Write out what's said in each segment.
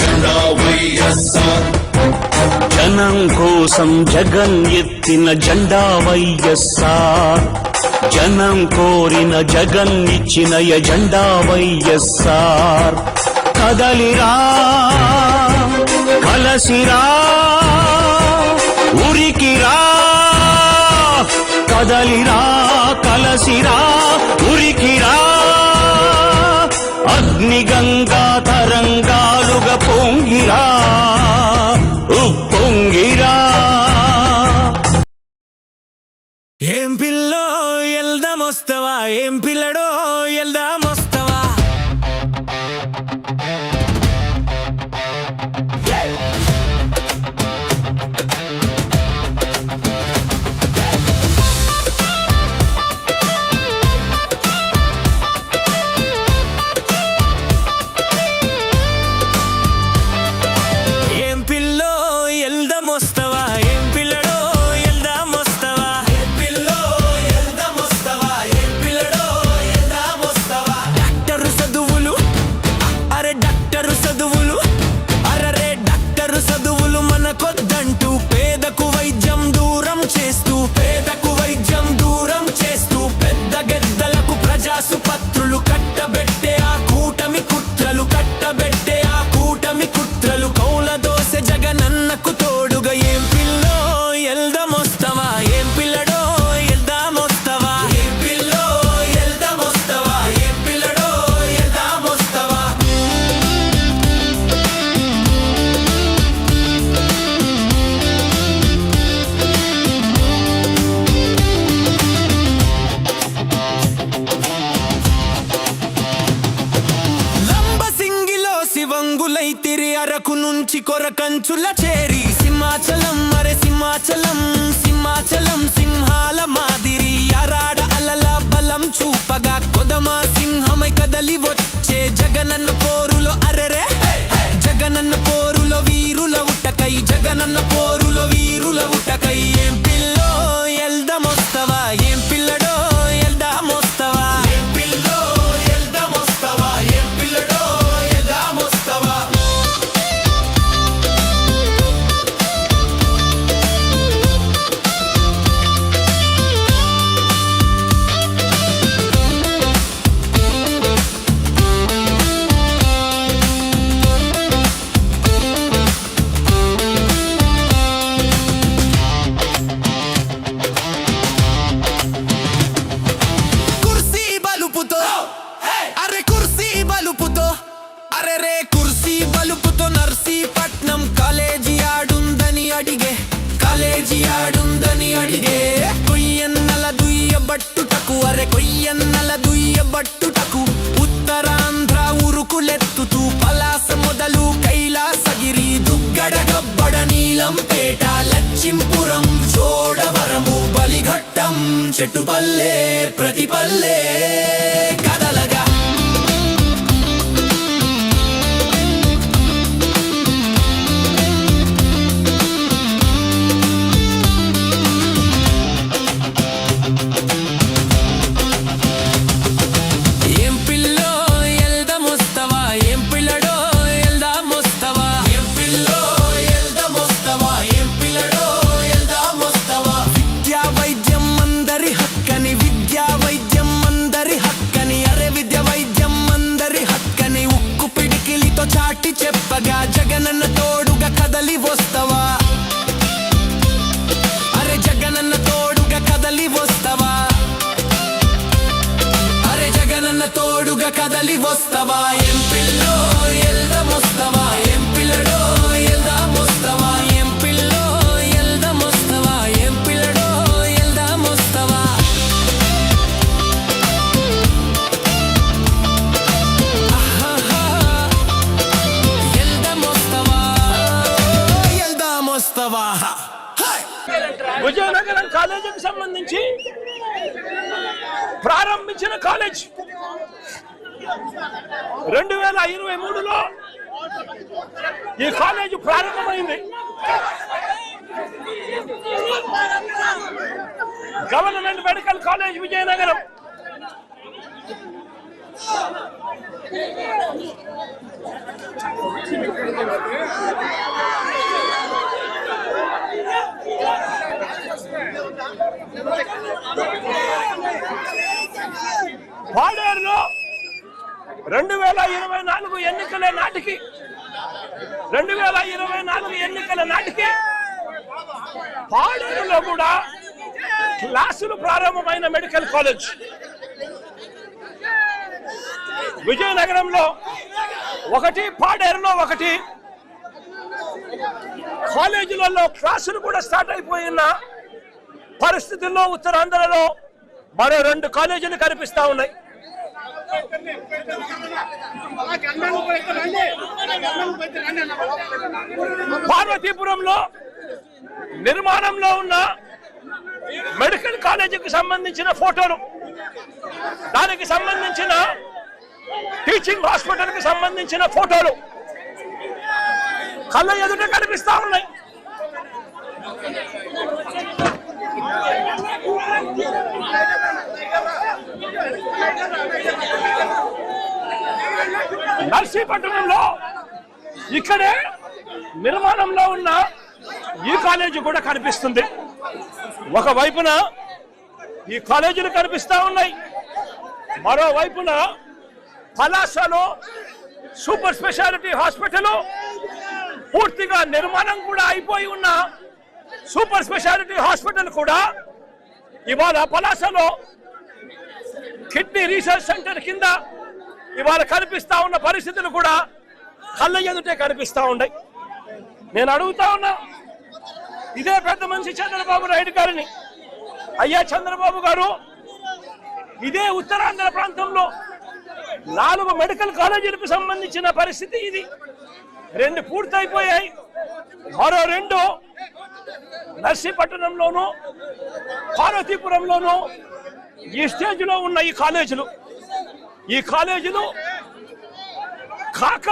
జెండా వైఎస్ఆర్. జనం కోసం జగన్ ఎత్తిన జెండా వైఎస్ఆర్. జనం కోరిన జగన్ ఇచ్చిన ఎజెండా వైఎస్ఆర్. కదలిరా కలసిరా ఉరికిరా, కదలిరా కలసిరా ఉరికిరా, అగ్నిగంగా తరంగాలుగా పొంగిరా ఉప్పొంగిరా. ఏం పిల్లో ఎల్దామొస్తావా, ఏం పిల్లడో ఎల్దామొస్తావా. ఏం పిల్లో ఎల్దామొస్తావా, ఏం పిల్లడో ఎల్దామొస్తావా. ఏం పిల్లో ఎల్దామొస్తావా, ఏం పిల్లడో ఎల్దామొస్తావా. డాక్టరు చదువులు అరే డాక్టరు చదువులు అరరే డాక్టరు చదువులు మనకొద్దంటూ పేదకు వైద్యం దూరం చేస్తూ, పేదకు వైద్యం దూరం చేస్తూ, పెద్ద గెద్దలకు ప్రజాసుపత్రులు కట్టబెట్టే ఆ కూటమి కుట్రలు, కట్టబెట్టే ఆ కూటమి కుట్రలు, కౌల దోస జగనన్నకు తోడుగా. ఏం పిల్లో ఎల్దామొస్తావా, ఏం పిల్లడో ఎల్దామొస్తావా. ఏం పిల్లో ఎల్దామొస్తావా, ఏం పిల్లడో ఎల్దామొస్తావా. లంబసింగిలో శివంగులైతిరి, అరకు నుంచి కొరకంచుల చేరి, సింహాచలం అరే సింహాచలం, సింహాచలం సింహాల మాదిరి, అరాడ అలల బలం చూపగా కొదమా సింహమై కదలి వచ్చే జగనన్న పోరులో అరెరే, జగనన్న పోరులో వీరుల ఉటకై, జగనన్న పోరులో వీరుల ఉటకై. ఏం పిల్లో ఎల్దామొస్తావా, ఏం పిల్లడో ఎల్దామొస్తావా. ఏం పిల్లో ఎల్దామొస్తావా, ఏం పిల్లడో ఎల్దామొస్తావా. కుర్సీ బలుపుతో అరే కుర్సీ బలుపుతో అరే రే కుర్సీ బలుపుతో నర్సీపట్నం కాలేజీ ఆడుందని అడిగే, కాలేజీ ఆడుందని అడిగే. కొయ్యన్నల దుయ్యబట్టుటకు అరే కొయ్యన్నల దుయ్యబట్టుటకు, ఉత్తరాంధ్ర ఉరుకులెత్తుతూ పలాస మొదలు కైలాసగిరి, దుగ్గడ గబ్బడ నీలంపేట లచ్చింపురం చోడవరము బలిఘట్టం చెట్టుపల్లె ప్రతిపల్లె కదలగా. ఏం పిల్లో ఎల్దామొస్తావా, ఏం పిల్లడో ఎల్దామొస్తావా. ఏం పిల్లో ఎల్దామొస్తావా, ఏం పిల్లడో ఎల్దామొస్తావా. విద్యా వైద్యం అందరి హక్కని, విద్యా వైద్యం అందరి హక్కని, అరే విద్య వైద్యం అందరి హక్కని, ఉక్కు పిడికిలితో చాటి చెప్పగా జగనన్న తోడుగా కదలి వస్తావా. అరే జగనన్న తోడుగా కదలి వస్తావా, అరే జగనన్న తోడుగా కదలి వస్తావా. ఏం పిల్లో ఎల్దామొస్తావా, ఏం పిల్లడో ఎల్దామొస్తావా. ఏం పిల్లో ఎల్దామొస్తావా, ఏం పిల్లడో ఎల్దామొస్తావా. ఆహాహా. ఎల్దామొస్తావా, ఎల్దామొస్తావా. విజయనగరం కాలేజీకి సంబంధించి ప్రారంభించిన కాలేజ్ 2023లో ఈ కాలేజీ ప్రారంభమైంది. Government medical college Vizianagaram. పాడేరులో 2024 ఎన్నికల నాటికి 2024 ఎన్నికల నాటికి పాడేరులో కూడా క్లాసులు ప్రారంభమైన మెడికల్ కాలేజ్, విజయనగరంలో ఒకటి, పాడేరులో ఒకటి, కాలేజీలలో క్లాసులు కూడా స్టార్ట్ అయిపోయిన పరిస్థితుల్లో ఉత్తరాంధ్రలో మరో 2 కాలేజీలు కనిపిస్తా ఉన్నాయి. పార్వతీపురంలో నిర్మాణంలో ఉన్న మెడికల్ కాలేజీకి సంబంధించిన ఫోటోలు, దానికి సంబంధించిన టీచింగ్ హాస్పిటల్ కి సంబంధించిన ఫోటోలు కళ్ళ ఎదుట కనిపిస్తా ఉన్నాయి. నర్సీపట్నంలో ఇక్కడే నిర్మాణంలో ఉన్న ఈ కాలేజీ కూడా కనిపిస్తుంది. ఒకవైపున ఈ కాలేజీలు కనిపిస్తా ఉన్నాయి, మరోవైపున పలాసలో సూపర్ స్పెషాలిటీ హాస్పిటల్ పూర్తిగా నిర్మాణం కూడా అయిపోయి ఉన్న సూపర్ స్పెషాలిటీ హాస్పిటల్ కూడా ఇవాళ పలాసలో కిడ్నీ రీసెర్చ్ సెంటర్ కింద ఇవాళ కనిపిస్తా ఉన్న పరిస్థితులు కూడా కళ్ళ ఎదుటే కనిపిస్తా ఉన్నాయి. నేను అడుగుతా ఉన్నా ఇదే పెద్ద మనిషి చంద్రబాబు నాయుడు గారిని, అయ్యా చంద్రబాబు గారు, ఇదే ఉత్తరాంధ్ర ప్రాంతంలో 4 మెడికల్ కాలేజీలకు సంబంధించిన పరిస్థితి ఇది. 2 పూర్తయిపోయాయి, మరో 2 నర్సీపట్నంలోను పార్వతీపురంలోను ఈ స్టేజ్లో ఉన్న ఈ కాలేజీలు కాక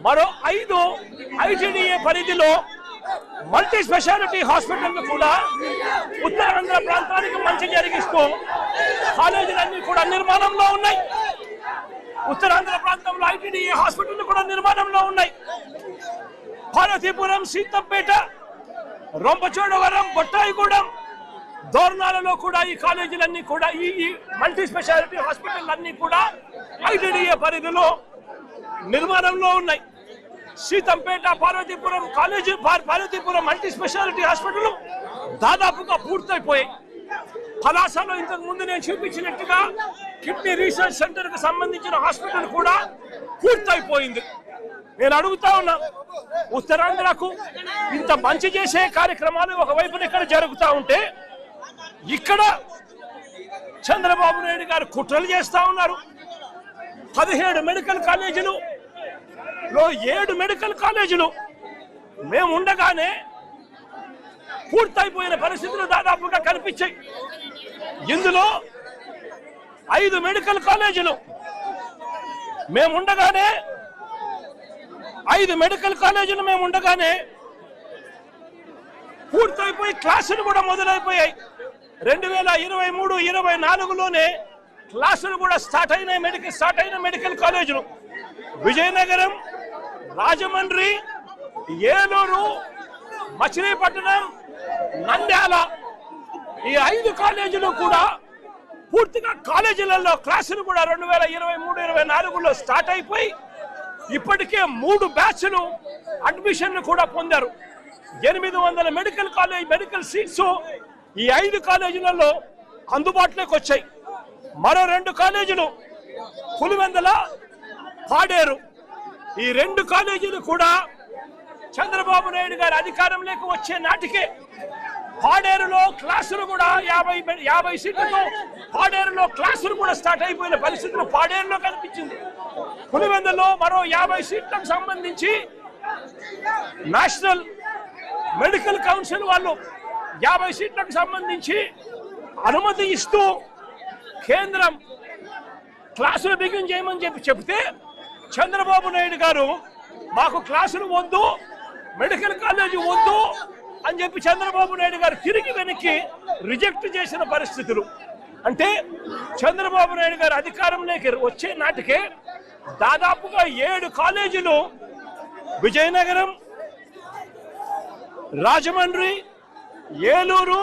మరో 5 ఐటీడీఏ పరిధిలో మల్టీ స్పెషాలిటీ హాస్పిటల్ కూడా ఉత్తరాంధ్ర ప్రాంతానికి మంచి జరిగిస్తూ కాలేజీలన్నీ కూడా నిర్మాణంలో ఉన్నాయి. ఉత్తరాంధ్ర ప్రాంతంలో ఐటీడీఏ హాస్పిటల్ కూడా నిర్మాణంలో ఉన్నాయి. పార్వతీపురం, సీతంపేట, రొంపచోడవరం, బొట్టాయిగూడెం, దోర్నాలలో కూడా ఈ కాలేజీలన్నీ కూడా ఈ మల్టీ స్పెషాలిటీ హాస్పిటల్ అన్ని కూడా ఐటీడీఏ పరిధిలో నిర్మాణంలో ఉన్నాయి. Seethampeta, Parvathipuram college, Parvathipuram multi speciality hospital దాదాపుగా పూర్తయిపోయాయి. పలాసలో ఇంతకు ముందు నేను చూపించినట్టుగా కిడ్నీ రీసెర్చ్ సెంటర్ కు సంబంధించిన హాస్పిటల్ కూడా పూర్తయిపోయింది. నేను అడుగుతా ఉన్నా, ఉత్తరాంధ్రకు ఇంత మంచి చేసే కార్యక్రమాలు ఒకవైపున ఇక్కడ జరుగుతూ ఉంటే, ఇక్కడ చంద్రబాబు నాయుడు గారు కుట్రలు చేస్తా ఉన్నారు. 17 మెడికల్ కాలేజీలు 7 మెడికల్ కాలేజీలు మేము ఉండగానే పూర్తయిపోయిన పరిస్థితులు దాదాపుగా కనిపించాయి. ఇందులో 5 మెడికల్ కాలేజీలు మేముండగానే 5 మెడికల్ కాలేజీలు మేముండగానే పూర్తయిపోయి క్లాసులు కూడా మొదలైపోయాయి. 2023-24లోనే క్లాసులు కూడా స్టార్ట్ అయిన మెడికల్ కాలేజీలు విజయనగరం, రాజమండ్రి, ఏలూరు, మచిలీపట్నం, నంద్యాల ఈ 5 కాలేజీలు కూడా పూర్తిగా కాలేజీలలో క్లాసులు కూడా 2023-24లో స్టార్ట్ అయిపోయి ఇప్పటికే 3 బ్యాచ్లు అడ్మిషన్లు కూడా పొందారు. 800 మెడికల్ సీట్స్ ఈ 5 కాలేజీలలో అందుబాటులోకి వచ్చాయి. మరో 2 కాలేజీలు పులివెందుల, పాడేరు, ఈ 2 కాలేజీలు కూడా చంద్రబాబు నాయుడు గారి అధికారంలోకి వచ్చే నాటికే పాడేరులో క్లాసులు కూడా 50 సీట్లతో పాడేరులో క్లాసులు కూడా స్టార్ట్ అయిపోయిన పరిస్థితులు పాడేరులో కనిపించింది. పులివెందులో మరో 50 సీట్లకు సంబంధించి నేషనల్ మెడికల్ కౌన్సిల్ వాళ్ళు 50 సీట్లకు సంబంధించి అనుమతి ఇస్తూ కేంద్రం క్లాసులు బిగిన్ చేయమని చెప్తే చంద్రబాబు నాయుడు గారు మాకు క్లాసులు వద్దు, మెడికల్ కాలేజీ వద్దు అని చెప్పి చంద్రబాబు నాయుడు గారు తిరిగి వెనక్కి రిజెక్ట్ చేసిన పరిస్థితులు. అంటే చంద్రబాబు నాయుడు గారు అధికారంలోకి వచ్చే నాటికే దాదాపుగా 7 కాలేజీలు విజయనగరం, రాజమండ్రి, ఏలూరు,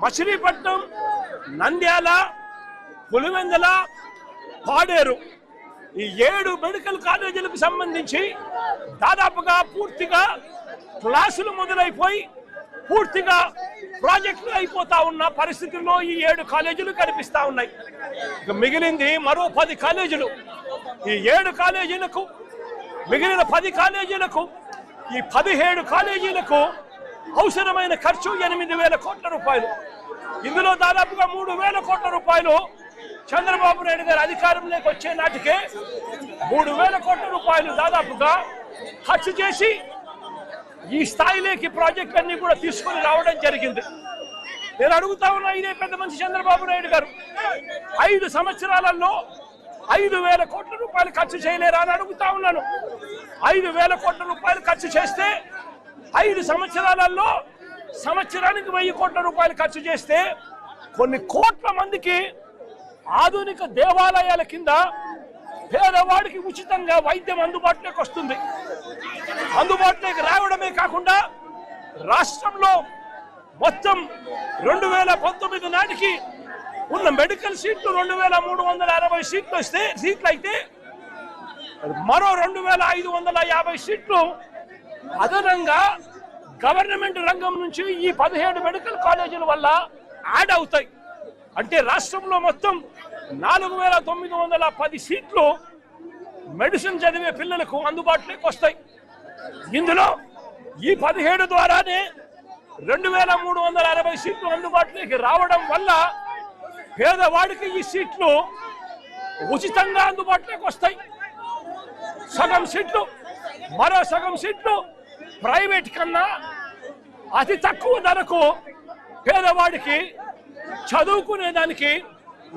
మచిలీపట్నం, నంద్యాల, పులివెందుల, పాడేరు ఈ 7 మెడికల్ కాలేజీలకు సంబంధించి దాదాపుగా పూర్తిగా క్లాసులు మొదలైపోయి పూర్తిగా ప్రాజెక్టులు అయిపోతా ఉన్న పరిస్థితుల్లో ఈ 7 కాలేజీలు కనిపిస్తా ఉన్నాయి. ఇక మిగిలింది మరో 10 కాలేజీలు. ఈ 7 కాలేజీలకు మిగిలిన 10 కాలేజీలకు ఈ 17 కాలేజీలకు అవసరమైన ఖర్చు 8,000 కోట్ల రూపాయలు. ఇందులో దాదాపుగా 3,000 కోట్ల రూపాయలు చంద్రబాబు నాయుడు గారు అధికారంలోకి వచ్చే నాటికే 3,000 కోట్ల రూపాయలు దాదాపుగా ఖర్చు చేసి ఈ స్థాయిలోకి ప్రాజెక్టులన్నీ కూడా తీసుకొని రావడం జరిగింది. నేను అడుగుతా ఉన్నా, ఇదే పెద్ద మనిషి చంద్రబాబు నాయుడు గారు 5 సంవత్సరాలలో 5,000 కోట్ల రూపాయలు ఖర్చు చేయలేరా అని అడుగుతా ఉన్నాను. 5,000 కోట్ల రూపాయలు ఖర్చు చేస్తే 5 సంవత్సరాలలో సంవత్సరానికి 1,000 కోట్ల రూపాయలు ఖర్చు చేస్తే కొన్ని కోట్ల మందికి ఆధునిక దేవాలయాల కింద పేదవాడికి ఉచితంగా వైద్యం అందుబాటులోకి వస్తుంది. అందుబాటులోకి రావడమే కాకుండా రాష్ట్రంలో మొత్తం 2019 నాటికి ఉన్న మెడికల్ సీట్లు 2,360 సీట్లు అయితే మరో 2,550 సీట్లు అదనంగా గవర్నమెంట్ రంగం నుంచి ఈ 17 మెడికల్ కాలేజీల వల్ల యాడ్ అవుతాయి. అంటే రాష్ట్రంలో మొత్తం 4,910 సీట్లు మెడిసిన్ చదివే పిల్లలకు అందుబాటులోకి వస్తాయి. ఇందులో ఈ 17 ద్వారానే 2,360 సీట్లు అందుబాటులోకి రావడం వల్ల పేదవాడికి ఈ సీట్లు ఉచితంగా అందుబాటులోకి వస్తాయి. సగం సీట్లు, మరో సగం సీట్లు ప్రైవేట్ కన్నా అతి తక్కువ ధరకు పేదవాడికి చదువుకునేదానికి,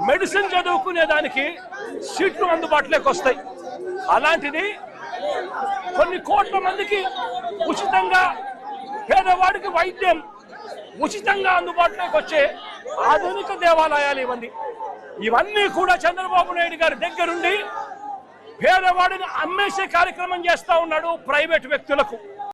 మెడిసిన్ చదువుకునేదానికి సీట్లు అందుబాటులోకి వస్తాయి. అలాంటిది కొన్ని కోట్ల మందికి ఉచితంగా పేదవాడికి వైద్యం ఉచితంగా అందుబాటులోకి వచ్చే ఆధునిక దేవాలయాలు ఇవన్నీ కూడా చంద్రబాబు నాయుడు గారి దగ్గరుండి పేదవాడిని అమ్మేసే కార్యక్రమం చేస్తా ఉన్నాడు ప్రైవేట్ వ్యక్తులకు.